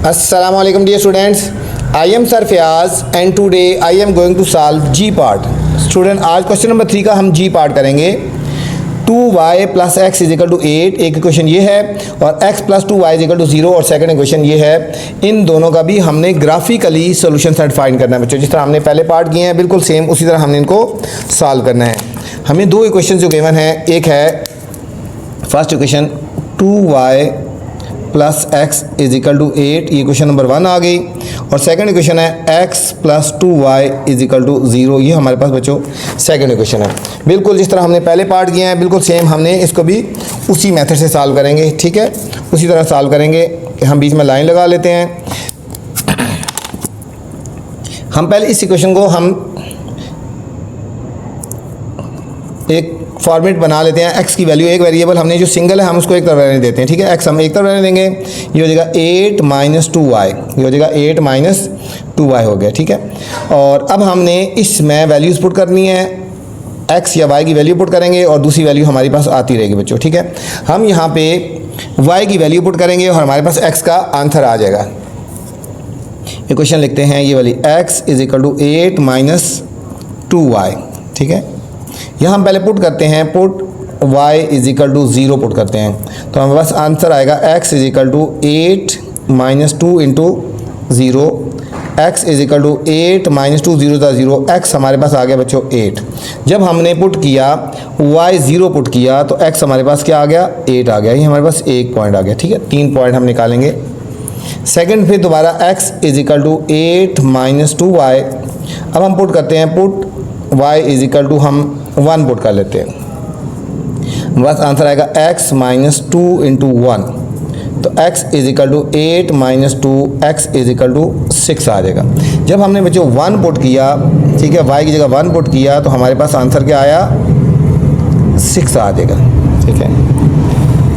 Assalamu alaikum dear students. I am Sir Fayaz and today I am going to solve G part. Student आज question number 3 का हम G part करेंगे। 2y plus x is equal to 8 एक equation ये है और x plus 2y is equal to 0 और second equation ये है। इन दोनों का भी हमने ग्राफिकली सोल्यूशन सेट फाइंड करना है बच्चों। जिस तरह हमने पहले पार्ट किए हैं बिल्कुल सेम उसी तरह हमने इनको सॉल्व करना है। हमें दो इक्वेशन जो गिवन है, एक है first equation 2y plus x is equal to 8, ये इक्वेशन नंबर 1 आ गई। और सेकंड इक्वेशन है x plus 2y is equal to 0, ये हमारे पास बच्चों सेकंड इक्वेशन है। बिल्कुल जिस तरह हमने पहले पार्ट किया है बिल्कुल सेम हमने इसको भी उसी मेथड से सॉल्व करेंगे। ठीक है, उसी तरह सॉल्व करेंगे कि हम बीच में लाइन लगा लेते हैं। हम पहले इस इक्वेशन को हम एक फॉर्मेट बना लेते हैं। x की वैल्यू, एक वेरिएबल हमने जो सिंगल है हम उसको एक तरफ रहने देते हैं। ठीक है, x हम एक तरफ रहने देंगे, ये हो जाएगा 8 माइनस 2y, ये हो जाएगा 8 माइनस 2y हो गया। ठीक है, और अब हमने इसमें वैल्यूज़ पुट करनी है, x या y की वैल्यू पुट करेंगे और दूसरी वैल्यू हमारे पास आती रहेगी बच्चों। ठीक है, हम यहाँ पे y की वैल्यू पुट करेंगे और हमारे पास x का आंसर आ जाएगा। इक्वेशन लिखते हैं ये वाली, x is equal to 8 minus 2y। ठीक है, यहाँ हम पहले पुट करते हैं, put y is equal to 0 put करते हैं तो हमारे पास आंसर आएगा x is equal to 8 minus 2 into 0, x is equal to 8 minus 2 0 0, x हमारे पास आ गया बच्चों 8। जब हमने पुट किया y 0 पुट किया तो x हमारे पास क्या आ गया, 8 आ गया। ये हमारे पास एक पॉइंट आ गया। ठीक है, 3 पॉइंट हम निकालेंगे। सेकंड फिर दोबारा x is equal to 8 minus 2y, अब हम पुट करते हैं, put y is equal to हम 1 पुट कर लेते हैं, बस आंसर आएगा x माइनस 2 इंटू 1, तो x is equal to 8 minus 2, x is equal to 6 आ जाएगा। जब हमने बच्चों 1 पुट किया, ठीक है, y की जगह 1 पुट किया तो हमारे पास आंसर क्या आया, 6 आ जाएगा। ठीक है,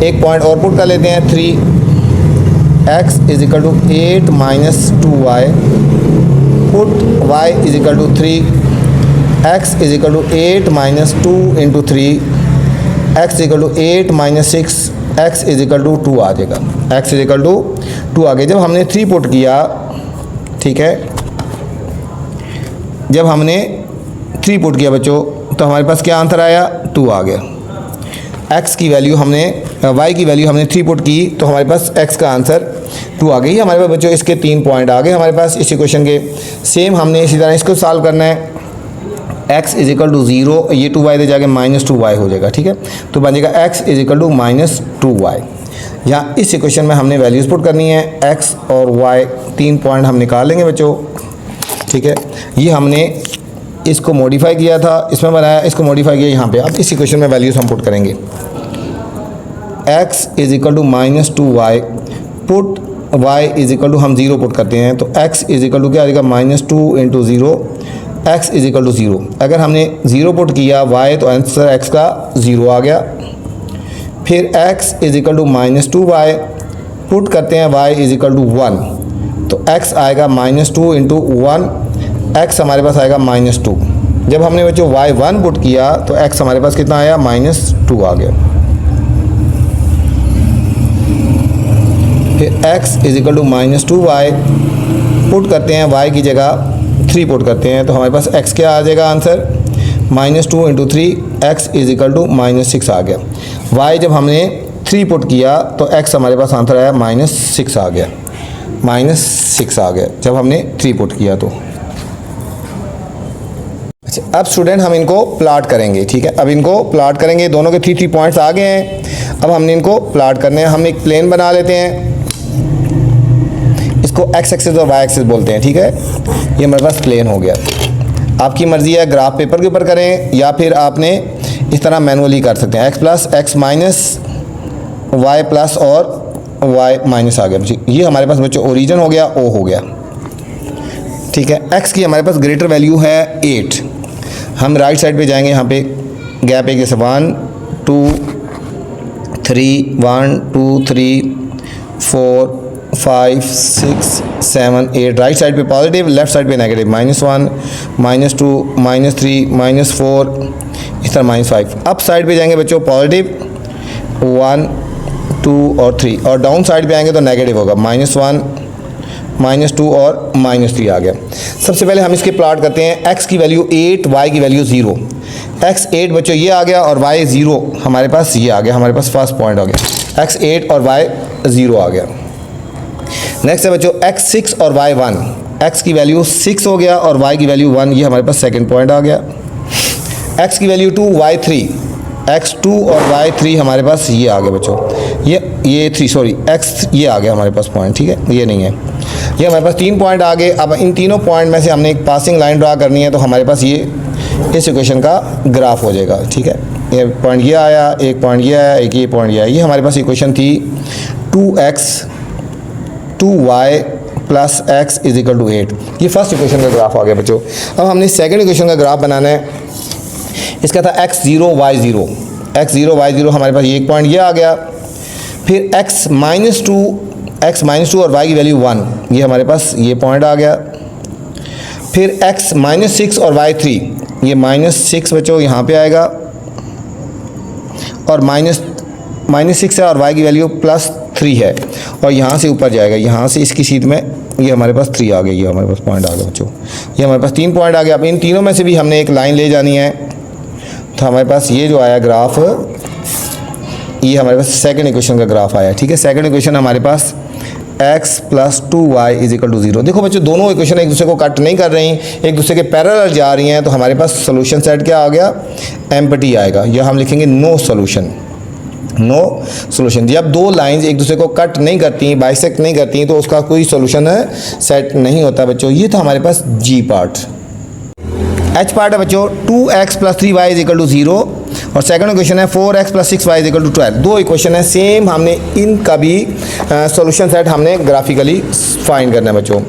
एक पॉइंट और पुट कर लेते हैं, 3x is equal to 8 minus 2y, put y is equal to 3, x is equal to 8 minus 2 into 3, x equal to 8 minus 6, x is equal to 2 आ जाएगा। x इज इक्वल टू 2 आ गया। जब हमने 3 पुट किया, ठीक है, जब हमने 3 पुट किया बच्चों तो हमारे पास क्या आंसर आया, 2 आ गया। x की वैल्यू हमने, y की वैल्यू हमने 3 पुट की तो हमारे पास x का आंसर 2 आ गई। हमारे पास बच्चों इसके 3 पॉइंट आ गए हमारे पास इस इक्वेशन के। सेम हमने इसी तरह इसको सॉल्व करना है, x इज इक्वल टू 0, ये 2y दे जाके माइनस 2y हो जाएगा। ठीक है, तो बन जाएगा x is equal to minus 2y। यहाँ इस इक्वेशन में हमने वैल्यूज़ पुट करनी है, x और y 3 पॉइंट हम निकाल लेंगे बच्चों। ठीक है, ये हमने इसको मॉडिफाई किया था, इसमें बनाया, इसको मॉडिफाई किया यहाँ पे। अब इस इक्वेशन में वैल्यूज़ हम पुट करेंगे, x is equal to minus 2y, put y is equal to हम 0 पुट करते हैं तो x इज इक्वल टू क्या आ जाएगा, minus 2 into 0, x is equal to 0। अगर हमने 0 पुट किया y तो आंसर x का 0 आ गया। फिर x is equal to minus 2y, put करते हैं y इज इक्वल टू 1 तो x आएगा माइनस 2 इंटू 1, x हमारे पास आएगा माइनस 2। जब हमने बच्चों y 1 पुट किया तो x हमारे पास कितना आया, माइनस 2 आ गया। फिर x is equal to minus 2y, put करते हैं y की जगह 3 पुट करते हैं तो हमारे पास x क्या आ जाएगा answer, minus 2 into 3, x is equal to minus 6 आ गया। y जब हमने 3 पुट किया तो x हमारे पास आंसर आया माइनस 6 आ गया, माइनस 6 आ गया जब हमने 3 पुट किया तो। अच्छा, अब स्टूडेंट हम इनको प्लाट करेंगे। ठीक है, अब इनको प्लाट करेंगे, दोनों के 3 पॉइंट्स आ गए हैं। अब हमने इनको प्लाट करने हैं। हम एक प्लेन बना लेते हैं, इसको x एक्सिस और y एक्सिस बोलते हैं। ठीक है, ये हमारे पास प्लेन हो गया। आपकी मर्ज़ी है ग्राफ पेपर के ऊपर करें या फिर आपने इस तरह मैनुअली कर सकते हैं, x plus x minus y plus और y माइनस आ गया। ये हमारे पास बच्चों ओरिजिन हो गया, o हो गया। ठीक है, x की हमारे पास ग्रेटर वैल्यू है 8। हम राइट साइड पे जाएंगे, यहाँ पे गैप है जैसे 1 2 3 1 2 3 4 5 6 7 8, राइट साइड पे पॉजिटिव, लेफ्ट साइड पे नेगेटिव, -1 -2 -3 -4, इस तरह -5। अप साइड पे जाएंगे बच्चों पॉजिटिव 1 2 और 3, और डाउन साइड पे आएंगे तो नेगेटिव होगा -1 -2 और -3 आ गया। सबसे पहले हम इसके प्लॉट करते हैं। x की वैल्यू 8, y की वैल्यू 0। x 8 बच्चों ये आ गया और y 0 हमारे पास ये आ गया, हमारे पास फर्स्ट पॉइंट आ गया। x 8 और y 0 आ गया। नेक्स्ट है बच्चों x 6 और y 1। x की वैल्यू 6 हो गया और y की वैल्यू 1, ये हमारे पास सेकंड पॉइंट आ गया। x की वैल्यू 2, y 3। x 2 और y 3 हमारे पास ये आ गया बच्चों, ये 3 सॉरी x ये आ गया हमारे पास पॉइंट, ठीक है, ये नहीं है, ये हमारे पास 3 पॉइंट आ गए। अब इन तीनों पॉइंट में से हमने एक पासिंग लाइन ड्रा करनी है, तो हमारे पास ये इस इक्वेशन का ग्राफ हो जाएगा, ठीक है। ये पॉइंट ये आया, एक पॉइंट ये आया, एक ये पॉइंट ये आया। ये हमारे पास इक्वेशन थी 2x 2y plus x is equal to 8। ये फर्स्ट इक्वेशन का ग्राफ आ गया बच्चों। अब हमने सेकंड इक्वेशन का ग्राफ बनाना है। इसका था x 0 y 0। x 0 y 0 हमारे पास ये एक पॉइंट ये आ गया। फिर x -2 और y की वैल्यू 1, ये हमारे पास ये पॉइंट आ गया। फिर x -6 और y 3, ये -6 बच्चों यहाँ पे आएगा और -6 है और y की वैल्यू +3 है और यहाँ से ऊपर जाएगा, यहाँ से इसकी शीट में ये हमारे पास 3 आ गया, ये हमारे पास पॉइंट आ गया बच्चों। ये हमारे पास 3 पॉइंट आ गया। अब इन तीनों में से भी हमने एक लाइन ले जानी है, तो हमारे पास ये जो आया ग्राफ, ये हमारे पास सेकंड इक्वेशन का ग्राफ आया, ठीक है। सेकंड इक्वेशन हमारे पास x + 2y = 0। देखो बच्चों, दोनों इक्वेशन एक दूसरे को कट नहीं कर रही, एक दूसरे के पैरेलल जा रही हैं, तो हमारे पास सोल्यूशन सेट क्या आ गया, एम्प्टी आएगा, या हम लिखेंगे नो सोल्यूशन। No solution. जब दो लाइंस एक दूसरे को कट नहीं करती, बाइसेक्ट नहीं करती, तो उसका कोई सोल्यूशन सेट नहीं होता बच्चों। ये था हमारे पास जी पार्ट। एच पार्ट है बच्चों 2x + 3y = 0 और सेकंड इक्वेशन है 4x + 6y = 12। दो इक्वेशन है सेम, हमने इनका भी सॉल्यूशन सेट हमने ग्राफिकली फाइंड करना है बच्चों।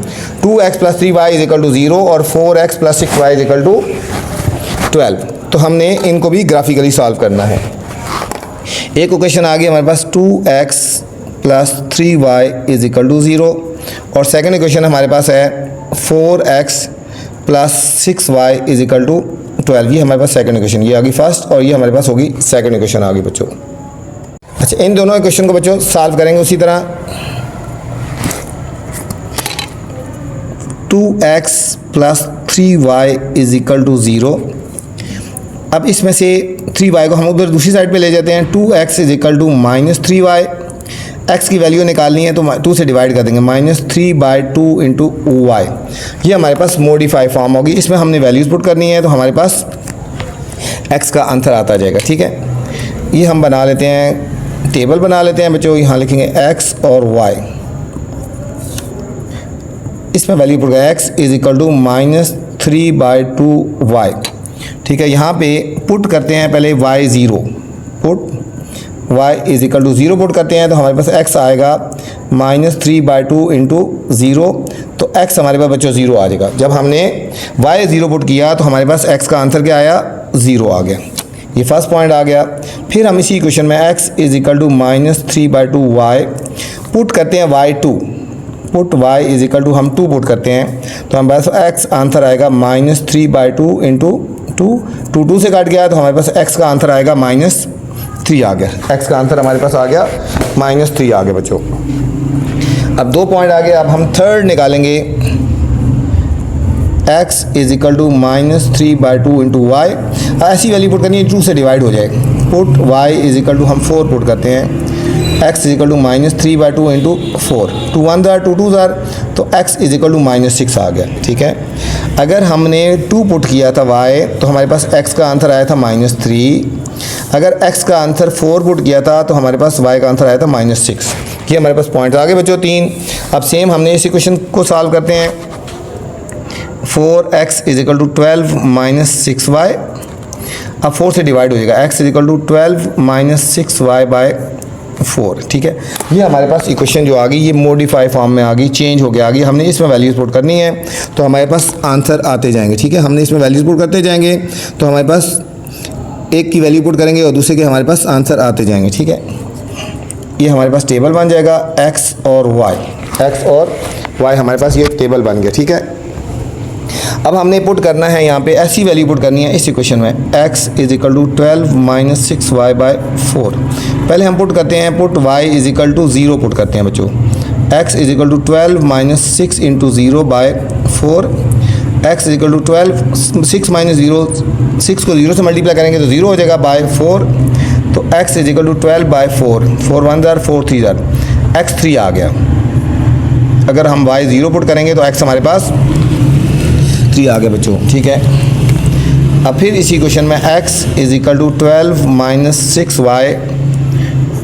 2x + 3y = 0 और 4x + 6y = 12। तो हमने इनको भी ग्राफिकली सॉल्व करना है। एक इक्वेशन आ गई हमारे पास 2x + 3y = 0 और सेकंड इक्वेशन हमारे पास है 4x + 6y = 12। ये हमारे पास सेकंड इक्वेशन, ये आ गई फर्स्ट और ये हमारे पास होगी सेकंड इक्वेशन आ गई बच्चों। अच्छा, इन दोनों इक्वेशन को बच्चों सॉल्व करेंगे उसी तरह। 2x + 3y = 0। अब इसमें से 3y को हम उधर दूसरी साइड पे ले जाते हैं। 2x = -3y। x की वैल्यू निकालनी है तो 2 से डिवाइड कर देंगे, -3/2 × y। ये हमारे पास मॉडिफाई फॉर्म होगी, इसमें हमने वैल्यूज़ पुट करनी है, तो हमारे पास x का आंसर आता जाएगा, ठीक है। ये हम बना लेते हैं, टेबल बना लेते हैं बच्चों। यहाँ लिखेंगे x और y, इसमें वैल्यू पुट करें x = -3/2y, ठीक है। यहाँ पे पुट करते हैं पहले y 0, पुट y = 0 पुट करते हैं, तो हमारे पास x आएगा -3/2 × 0, तो x हमारे पास बच्चों 0 आ जाएगा। जब हमने y 0 पुट किया तो हमारे पास x का आंसर क्या आया, 0 आ गया। ये फर्स्ट पॉइंट आ गया। फिर हम इसी क्वेश्चन में x = -3/2y पुट करते हैं y 2, पुट y = हम 2 पुट करते हैं, तो हमारे पास x आंसर आएगा -3/2 × 2 से काट गया, तो हमारे पास x का आंसर आएगा -3 आ गया। x का आंसर हमारे पास आ गया -3 आ गया बच्चों। अब 2 पॉइंट आ गए। अब हम थर्ड निकालेंगे, x = -3/2 × y। ऐसी वैल्यू पुट करनी है 2 से डिवाइड हो जाए। पुट y = हम 4 पुट करते हैं, x = -3/2 × 4, 2 1 2 2 तो x = -6 आ गया, ठीक है। अगर हमने 2 पुट किया था y, तो हमारे पास x का आंसर आया था -3। अगर x का आंसर 4 पुट किया था तो हमारे पास y का आंसर आया था -6। ये हमारे पास पॉइंट आ गए बच्चों 3। अब सेम हमने इस इक्वेशन को सॉल्व करते हैं। 4x = 12 - 6y। अब 4 से डिवाइड हो जाएगा, x = 12 - 6y/4, ठीक है। ये हमारे पास इक्वेशन जो आ गई, ये मॉडिफाई फॉर्म में आ गई, चेंज हो गया आ गई। हमने इसमें वैल्यूज़ पुट करनी है, तो हमारे पास आंसर आते जाएंगे, ठीक है। हमने इसमें वैल्यूज़ पुट करते जाएंगे, तो हमारे पास एक की वैल्यू पुट करेंगे और दूसरे के हमारे पास आंसर आते जाएंगे, ठीक है। ये हमारे पास टेबल बन जाएगा x और y हमारे पास ये टेबल बन गया, ठीक है। अब हमने पुट करना है यहाँ पे ऐसी वैल्यू पुट करनी है इस इक्वेशन में, x = 12 - 6y/4। पहले हम पुट करते हैं, पुट y = 0 पुट करते हैं बच्चों। x is equal to 12 minus 6 into 0 by 4, x is equal to 12, 6 minus 0, 6 को 0 से मल्टीप्लाई करेंगे तो 0 हो जाएगा बाय 4, तो x is equal to 12 by 4, 4 1 जार 4 3 जार, x 3 आ गया। अगर हम y 0 पुट करेंगे तो x हमारे पास 3 आ गया बच्चों, ठीक है। अब फिर इसी क्वेश्चन में x is equal to 12 minus 6y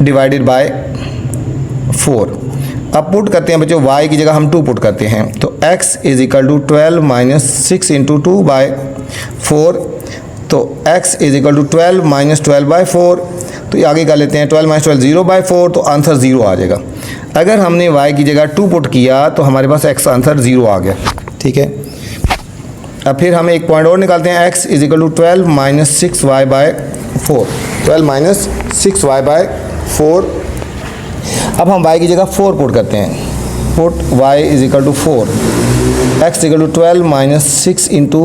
divided by 4। अब पुट करते हैं बच्चों, y की जगह हम 2 पुट करते हैं, तो x is equal to 12 minus 6 into 2 by 4, तो x is equal to 12 minus 12 by 4, तो ये आगे कर लेते हैं, 12 माइनस 12 0 बाय 4, तो आंसर 0 आ जाएगा। अगर हमने y की जगह 2 पुट किया तो हमारे पास x आंसर 0 आ गया, ठीक है। अब फिर हम एक पॉइंट और निकालते हैं, x is equal to 12 minus 6y by 4, 12 minus 6y by 4। अब हम y की जगह 4 पुट करते हैं, put y is equal to 4, x equal to 12 minus 6 into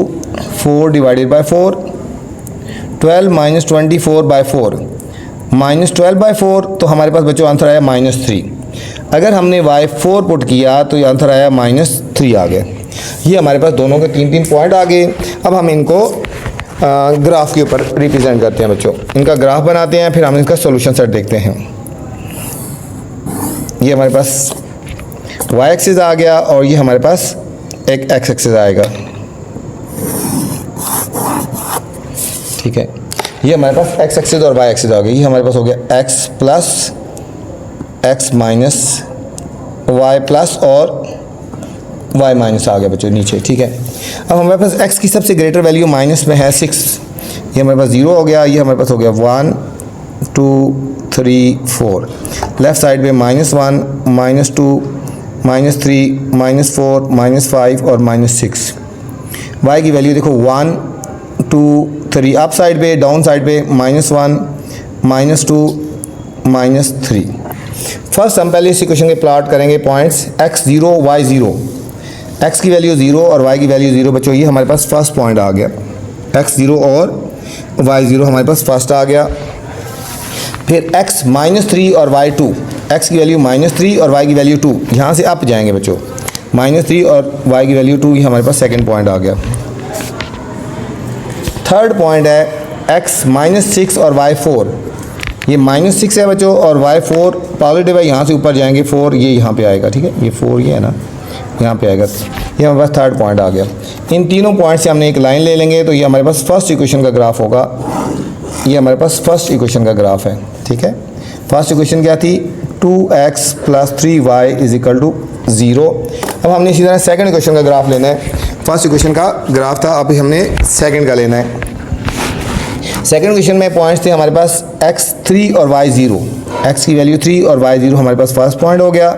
4 divided by 4, 12 minus 24 by 4, minus 12 by 4, तो हमारे पास बच्चों आंसर आया -3। अगर हमने y 4 पुट किया तो ये आंसर आया -3 आ गया। ये हमारे पास दोनों के 3-3 पॉइंट आ गए। अब हम इनको ग्राफ के ऊपर रिप्रेजेंट करते हैं बच्चों, इनका ग्राफ बनाते हैं, फिर हम इसका सॉल्यूशन सेट देखते हैं। ये हमारे पास y एक्सिस आ गया और ये हमारे पास एक x एक्सिस आएगा, ठीक है। ये हमारे पास x एक्सिस और y एक्सिस आ गया। ये हमारे पास हो गया x plus x minus y plus और y माइनस आ गया बच्चों नीचे, ठीक है। अब हमारे पास x की सबसे ग्रेटर वैल्यू माइनस में है 6, ये हमारे पास 0 हो गया। ये हमारे पास हो गया 1 2 3 4, लेफ्ट साइड में -1 -2 -3 -4 -5 और -6। y की वैल्यू देखो 1 2 3, अप साइड पे डाउन साइड पे -1 -2 -3। फर्स्ट हम पहले इस इक्वेशन के प्लॉट करेंगे पॉइंट्स x0 y0, x की वैल्यू 0 और y की वैल्यू 0 बच्चों, ये हमारे पास फर्स्ट पॉइंट आ गया। x0 और y0 हमारे पास फर्स्ट आ गया। फिर x -3 और y2, x की वैल्यू -3 और y की वैल्यू 2, यहाँ से अप जाएंगे बच्चों, -3 और y की वैल्यू 2, ये हमारे पास सेकंड पॉइंट आ गया। थर्ड पॉइंट है x -6 और y4, ये -6 है बच्चों और y4 पॉजिटिव है, यहाँ से ऊपर जाएंगे 4, ये यहाँ पे आएगा, ठीक है। ये 4 ये है ना, यहाँ पे आएगा, ये हमारे पास थर्ड पॉइंट आ गया। इन तीनों पॉइंट से हमने एक लाइन ले लेंगे तो ये हमारे पास फर्स्ट इक्वेशन का ग्राफ होगा। ये हमारे पास फर्स्ट इक्वेशन का ग्राफ है, ठीक है। फर्स्ट इक्वेशन क्या थी, 2x plus 3y is equal to 0। अब हमने इसी तरह सेकंड इक्वेशन का ग्राफ लेना है। फर्स्ट इक्वेशन का ग्राफ था, अभी हमने सेकंड का लेना है। सेकंड इक्वेशन में पॉइंट्स थे हमारे पास x3 और y0, x की वैल्यू 3 और y0 हमारे पास फर्स्ट पॉइंट हो गया।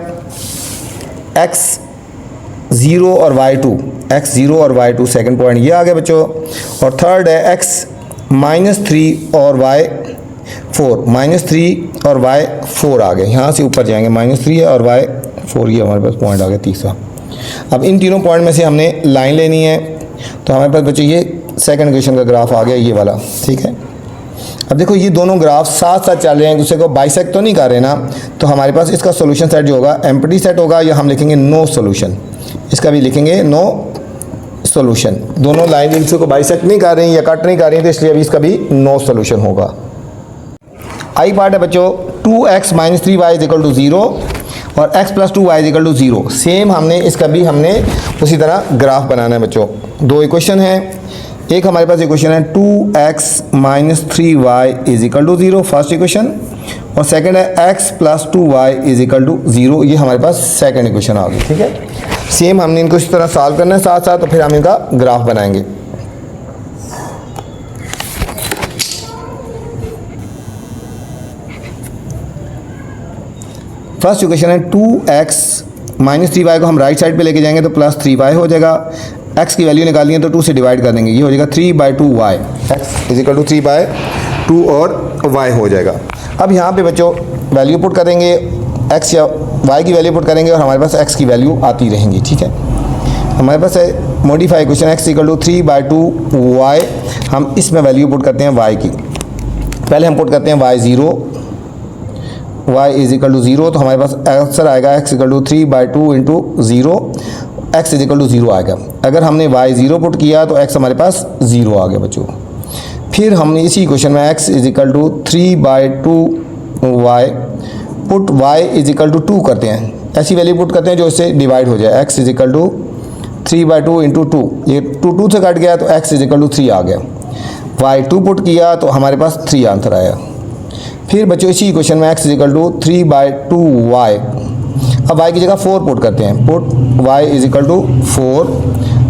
x0 और y2, x0 और y2 सेकंड पॉइंट ये आ गया बच्चों। और थर्ड है x -3 और y4, -3 और y4 आ गए, यहाँ से ऊपर जाएंगे, -3 है और y4, ये हमारे पास पॉइंट आ गया तीसरा। अब इन तीनों पॉइंट में से हमने लाइन लेनी है, तो हमारे पास बच्चों ये सेकंड इक्वेशन का ग्राफ आ गया, ये वाला, ठीक है। अब देखो ये दोनों ग्राफ साथ साथ चल रहे हैं, दूसरे को बाइसेक्ट तो नहीं कर रहे ना, तो हमारे पास इसका सॉल्यूशन सेट जो होगा एम्प्टी सेट होगा, या हम लिखेंगे नो सॉल्यूशन, इसका भी लिखेंगे नो सॉल्यूशन। दोनों लाइन एक दूसरे को बाइसेक्ट नहीं कर रही या कट नहीं कर रही, तो इसलिए अभी इसका भी नो सॉल्यूशन होगा। आई पार्ट है बच्चों 2x - 3y is equal to 0 और x plus 2y is equal to 0। Same हमने इसका भी हमने उसी तरह ग्राफ बनाना है बच्चों। दो इक्वेशन है, एक हमारे पास इक्वेशन है 2x - 3y is equal to 0 first equation, और सेकंड है x plus 2y is equal to 0, ये हमारे पास सेकंड इक्वेशन आ गई, ठीक है। सेम हमने इनको इस तरह सॉल्व करना है साथ साथ, तो फिर हम इनका ग्राफ बनाएंगे। फर्स्ट इक्वेशन है 2x - 3y को हम राइट साइड पे लेके जाएंगे तो प्लस 3y हो जाएगा। x की वैल्यू निकालनी है तो 2 से डिवाइड कर देंगे, ये हो जाएगा 3/2y, x is equal to 3/2 और y हो जाएगा। अब यहाँ पे बच्चों वैल्यू पुट करेंगे, x या y की वैल्यू पुट करेंगे और हमारे पास x की वैल्यू आती रहेंगी, ठीक है। हमारे पास है modify equation x equal to 3/2y, हम इसमें वैल्यू पुट करते हैं y की। पहले हम पुट करते हैं y0, y is equal to 0, तो हमारे पास आंसर आएगा x equal to 3/2 into 0, x is equal to 0 आएगा। अगर हमने y 0 पुट किया तो x हमारे पास 0 आ गया बच्चों। फिर हमने इसी क्वेश्चन में x is equal to 3/2y put y is equal to 2 करते हैं, ऐसी वैल्यू पुट करते हैं जो इससे डिवाइड हो जाए। x is equal to 3/2 into 2, ये 2 से कट गया तो x इज इक्वल टू 3 आ गया। y 2 पुट किया तो हमारे पास 3 आंसर आया। फिर बच्चों इसी क्वेश्चन में x is equal to 3/2y, अब y की जगह 4 पुट करते हैं, put y is equal to 4,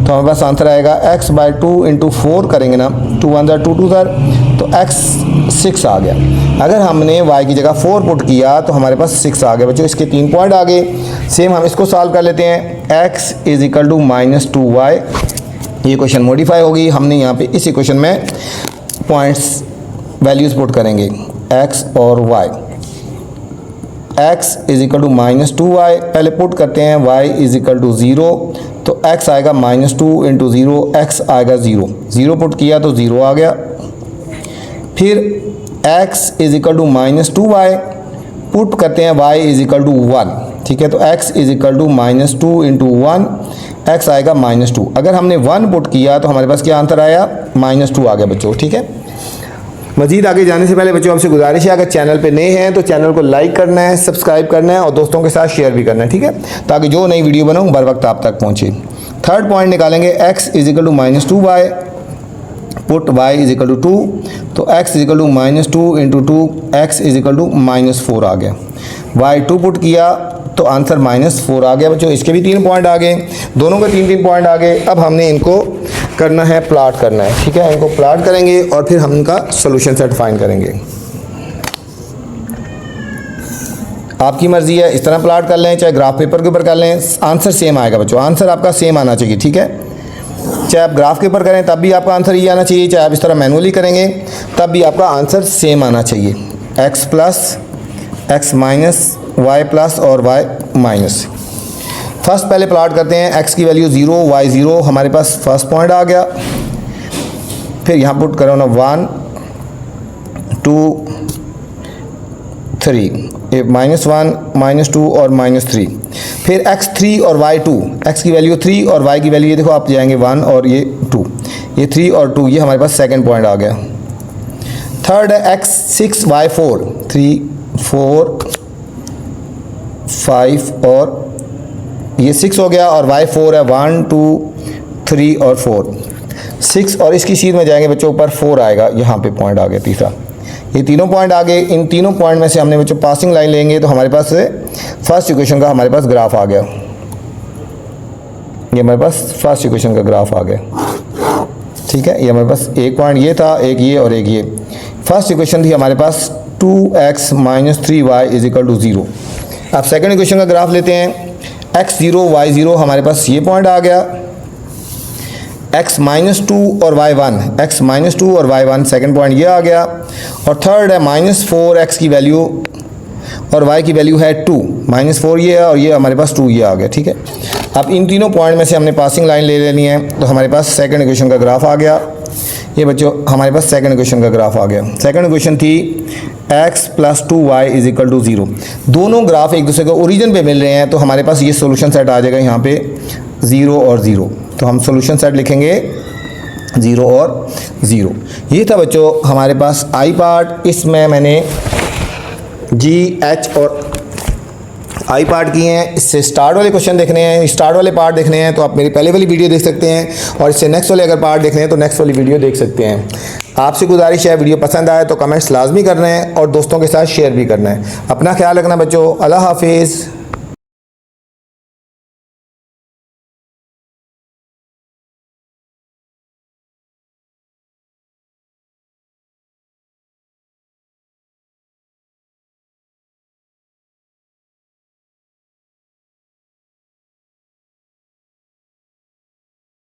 तो हमारे पास आंसर आएगा x/2 इंटू 4 करेंगे ना, 2 1 2 2 तो x 6 आ गया। अगर हमने y की जगह 4 पुट किया तो हमारे पास 6 आ गया बच्चों। इसके 3 पॉइंट आ गए। सेम हम इसको सॉल्व कर लेते हैं। x is equal to -2y, ये क्वेश्चन मॉडिफाई होगी। हमने यहाँ पे इस इक्वेशन में पॉइंट्स वैल्यूज़ पुट करेंगे x और y। x is equal to -2y, पहले पुट करते हैं y इज इक्वल टू 0, तो x आएगा -2 इंटू 0, x आएगा 0, 0 पुट किया तो 0 आ गया। फिर x is equal to -2y put करते हैं y इज इक्वल टू 1, ठीक है, तो x is equal to -2 into 1, x आएगा -2। अगर हमने 1 पुट किया तो हमारे पास क्या आंसर आया, -2 आ गया बच्चों, ठीक है। मज़ीद आगे जाने से पहले बच्चों आपसे गुजारिश है, अगर चैनल पे नए हैं तो चैनल को लाइक करना है, सब्सक्राइब करना है और दोस्तों के साथ शेयर भी करना है, ठीक है, ताकि जो नई वीडियो बनाऊँ बर वक्त आप तक पहुँचे। थर्ड पॉइंट निकालेंगे, x is equal to -2y put y is equal to 2, तो x is equal to -2 into 2, x is equal to -4 आ गया। y 2 पुट किया तो आंसर -4 आ गया बच्चों। इसके भी 3 पॉइंट आ गए, दोनों के 3 पॉइंट आ गए। अब हमने इनको करना है, प्लॉट करना है, ठीक है, इनको प्लॉट करेंगे और फिर हम इनका सोल्यूशन सेट फाइंड करेंगे। आपकी मर्जी है, इस तरह प्लॉट कर लें, चाहे ग्राफ पेपर के ऊपर कर लें, आंसर सेम आएगा बच्चों। आंसर आपका सेम आना चाहिए, ठीक है, चाहे आप ग्राफ के ऊपर करें तब भी आपका आंसर ये आना चाहिए, चाहे आप इस तरह मैनुअली करेंगे तब भी आपका आंसर सेम आना चाहिए। x plus x minus y plus और y माइनस। फर्स्ट पहले प्लॉट करते हैं, x की वैल्यू 0 y 0, हमारे पास फर्स्ट पॉइंट आ गया। फिर यहाँ पुट करो ना 1 2 3, ये -1 -2 और -3। फिर x3 और y2, x की वैल्यू 3 और y की वैल्यू ये देखो, आप जाएंगे 1 और ये 2, ये 3 और 2, ये हमारे पास सेकंड पॉइंट आ गया। थर्ड है x6 y4, 3 4 5 और ये 6 हो गया, और y4 है 1 2 3 और 4, 6 और इसकी शीट में जाएंगे बच्चों, ऊपर 4 आएगा, यहाँ पे पॉइंट आ गया तीसरा। ये तीनों पॉइंट आ गए। इन तीनों पॉइंट में से हमने बच्चों पासिंग लाइन लेंगे तो हमारे पास फर्स्ट इक्वेशन का हमारे पास ग्राफ आ गया। ये हमारे पास फर्स्ट इक्वेशन का ग्राफ आ गया, ठीक है। ये हमारे पास एक पॉइंट ये था, एक ये और एक ये। फर्स्ट इक्वेशन थी हमारे पास 2x - 3y is equal to 0। अब सेकंड इक्वेशन का ग्राफ लेते हैं, x0 y0, हमारे पास ये पॉइंट आ गया। x -2 और y1, x -2 और y1, सेकंड पॉइंट ये आ गया। और थर्ड है -4x की वैल्यू और y की वैल्यू है 2, -4 ये है और ये हमारे पास 2 ये आ गया, ठीक है। अब इन तीनों पॉइंट में से हमने पासिंग लाइन ले लेनी है, तो हमारे पास सेकंड इक्वेशन का ग्राफ आ गया। ये बच्चों हमारे पास सेकंड इक्वेशन का ग्राफ आ गया। सेकंड इक्वेशन थी x + 2y is equal to 0। दोनों ग्राफ एक दूसरे को ओरिजिन पे मिल रहे हैं, तो हमारे पास ये सोल्यूशन सेट आ जाएगा यहाँ पे 0 और 0। तो हम सोल्यूशन सेट लिखेंगे 0 और 0। ये था बच्चों हमारे पास आई पार्ट। इसमें मैंने जी एच और आई पार्ट किए हैं। इससे स्टार्ट वाले क्वेश्चन देखने हैं, स्टार्ट वाले पार्ट देखने हैं तो आप मेरी पहले वाली वीडियो देख सकते हैं, और इससे नेक्स्ट वाले अगर पार्ट देखने हैं तो नेक्स्ट वाली वीडियो देख सकते हैं। आपसे गुजारिश है, वीडियो पसंद आए तो कमेंट्स लाजमी करना है और दोस्तों के साथ शेयर भी करना है। अपना ख्याल रखना बच्चों। अल्लाह हाफिज़।